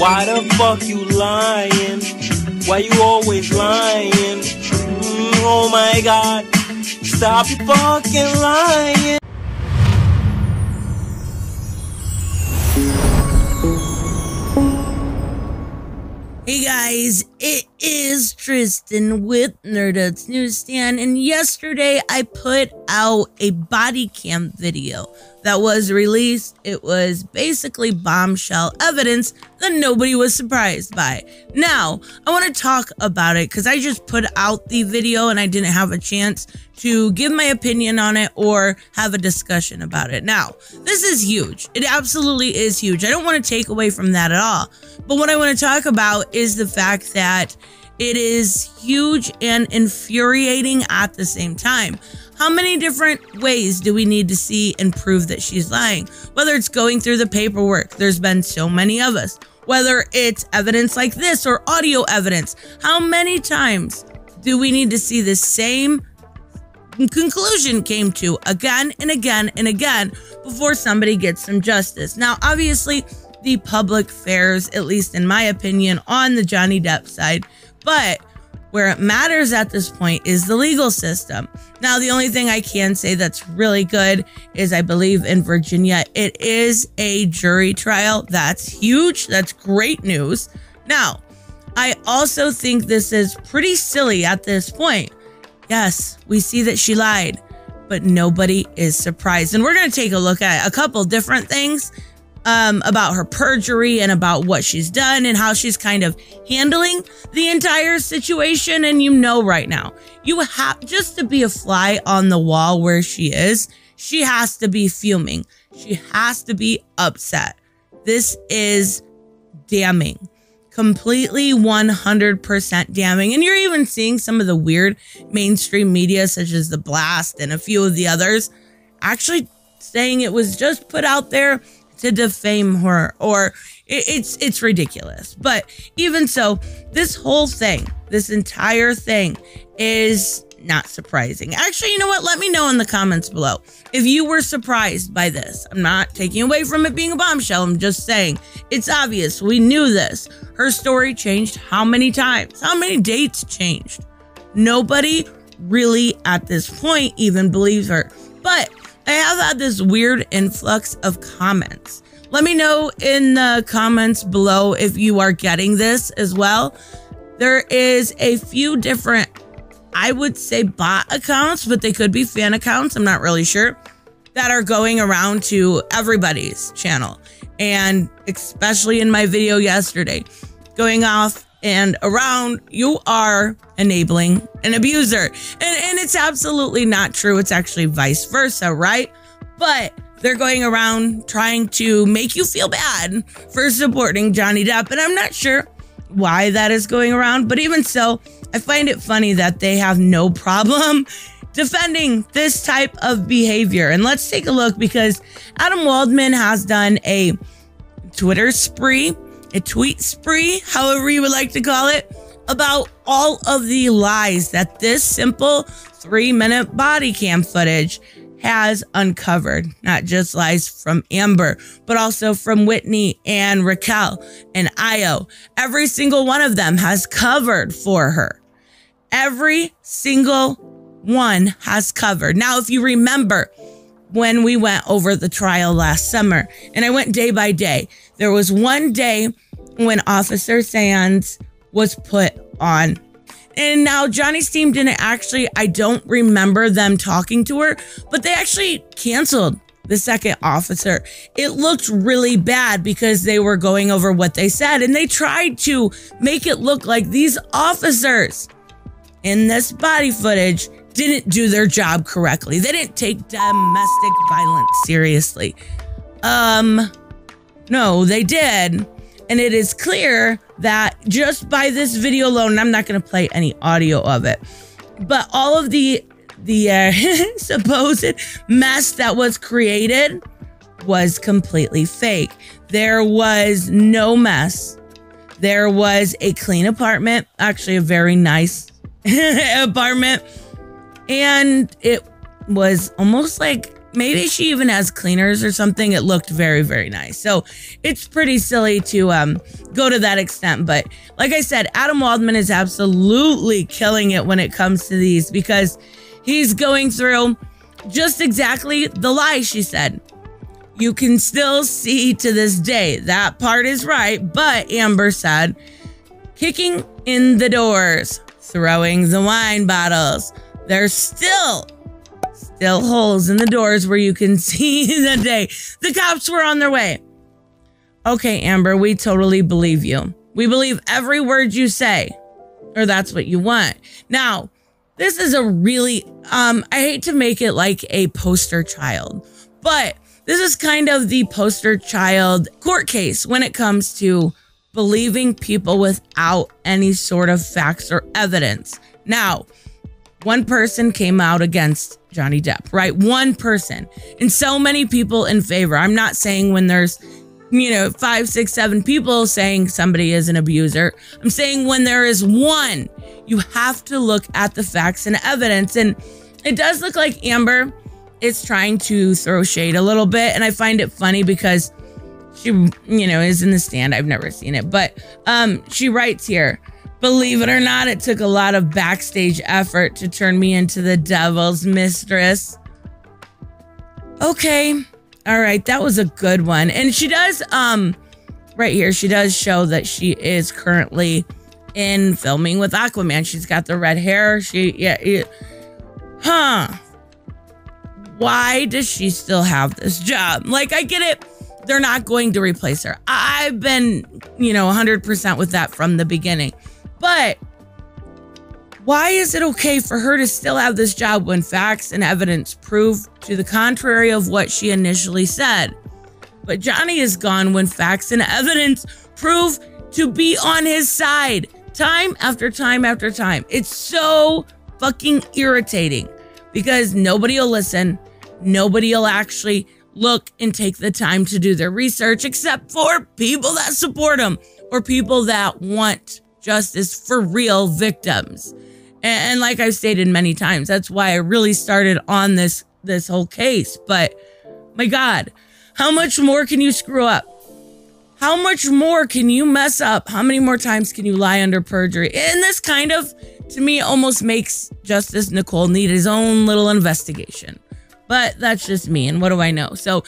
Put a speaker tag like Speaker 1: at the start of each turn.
Speaker 1: Why the fuck you lying? Why you always lying? Oh my God, stop you fucking lying.
Speaker 2: Hey guys, it is Tristan with NewsStand, and yesterday I put out a body cam video that was released. It was basically bombshell evidence that nobody was surprised by. Now, I want to talk about it because I just put out the video and I didn't have a chance to give my opinion on it or have a discussion about it. Now, this is huge. It absolutely is huge. I don't want to take away from that at all. But what I want to talk about is the fact that it is huge and infuriating at the same time. How many different ways do we need to see and prove that she's lying? Whether it's going through the paperwork, there's been so many of us. Whether it's evidence like this or audio evidence, how many times do we need to see the same conclusion came to again and again and again before somebody gets some justice? Now, obviously, the public fares, at least in my opinion, on the Johnny Depp side, but where it matters at this point is the legal system. Now, the only thing I can say that's really good is I believe in Virginia, it is a jury trial. That's huge. That's great news. Now, I also think this is pretty silly at this point. Yes, we see that she lied, but nobody is surprised. And we're going to take a look at a couple different things about her perjury and about what she's done and how she's kind of handling the entire situation. And you know, right now, you have just to be a fly on the wall where she is. She has to be fuming. She has to be upset. This is damning. Completely 100% damning. And you're even seeing some of the weird mainstream media, such as The Blast and a few of the others, actually saying it was just put out there to defame her, or it's ridiculous. But even so, this whole thing, this entire thing is not surprising. Actually, you know what? Let me know in the comments below if you were surprised by this. I'm not taking away from it being a bombshell. I'm just saying it's obvious. We knew this. Her story changed how many times? How many dates changed? Nobody really at this point even believes her. But I have had this weird influx of comments. Let me know in the comments below if you are getting this as well. There is a few different, I would say, bot accounts, but they could be fan accounts, I'm not really sure, that are going around to everybody's channel. And especially in my video yesterday, going off and around, you are enabling an abuser. And it's absolutely not true. It's actually vice versa, right? But they're going around trying to make you feel bad for supporting Johnny Depp. And I'm not sure why that is going around. But even so, I find it funny that they have no problem defending this type of behavior. And let's take a look, because Adam Waldman has done a Twitter spree, a tweet spree, however you would like to call it, about all of the lies that this simple 3-minute body cam footage has uncovered. Not just lies from Amber, but also from Whitney and Raquel and Io. Every single one of them has covered for her. Every single one has covered. Now, if you remember when we went over the trial last summer, and I went day by day, there was one day when Officer Sands was put on. And now Johnny's team didn't actually, I don't remember them talking to her, but they actually canceled the second officer. It looked really bad because they were going over what they said, and they tried to make it look like these officers in this body footage didn't do their job correctly. They didn't take domestic violence seriously. No, they did. And it is clear that just by this video alone, and I'm not going to play any audio of it, but all of the supposed mess that was created was completely fake. There was no mess. There was a clean apartment, actually a very nice apartment. And it was almost like maybe she even has cleaners or something. It looked very, very nice. So it's pretty silly to go to that extent. But like I said, Adam Waldman is absolutely killing it when it comes to these, because he's going through just exactly the lie she said. You can still see to this day, that part is right. But Amber said, kicking in the doors, throwing the wine bottles. There's still holes in the doors where you can see the day the cops were on their way. Okay, Amber, we totally believe you. We believe every word you say, or that's what you want. Now, this is a really, I hate to make it like a poster child, but this is kind of the poster child court case when it comes to believing people without any sort of facts or evidence. Now, one person came out against Johnny Depp, right? One person. And so many people in favor. I'm not saying when there's, 5, 6, 7 people saying somebody is an abuser. I'm saying when there is one, you have to look at the facts and evidence. And it does look like Amber is trying to throw shade a little bit. And I find it funny because she, is in the stand. I've never seen it. But she writes here, believe it or not, it took a lot of backstage effort to turn me into the devil's mistress. Okay. All right. That was a good one. And she does, right here, she does show that she is currently in filming with Aquaman. She's got the red hair. Why does she still have this job? Like, I get it. They're not going to replace her. I've been, 100% with that from the beginning. But why is it okay for her to still have this job when facts and evidence prove to the contrary of what she initially said? But Johnny is gone when facts and evidence prove to be on his side, time after time after time. It's so fucking irritating because nobody will listen. Nobody will actually look and take the time to do their research, except for people that support them or people that want justice for real victims. And like I've stated many times, that's why I really started on this whole case. But my God, how much more can you screw up? How much more can you mess up? How many more times can you lie under perjury? And this kind of, to me, almost makes Justice Nicole need his own little investigation. But that's just me, and what do I know? So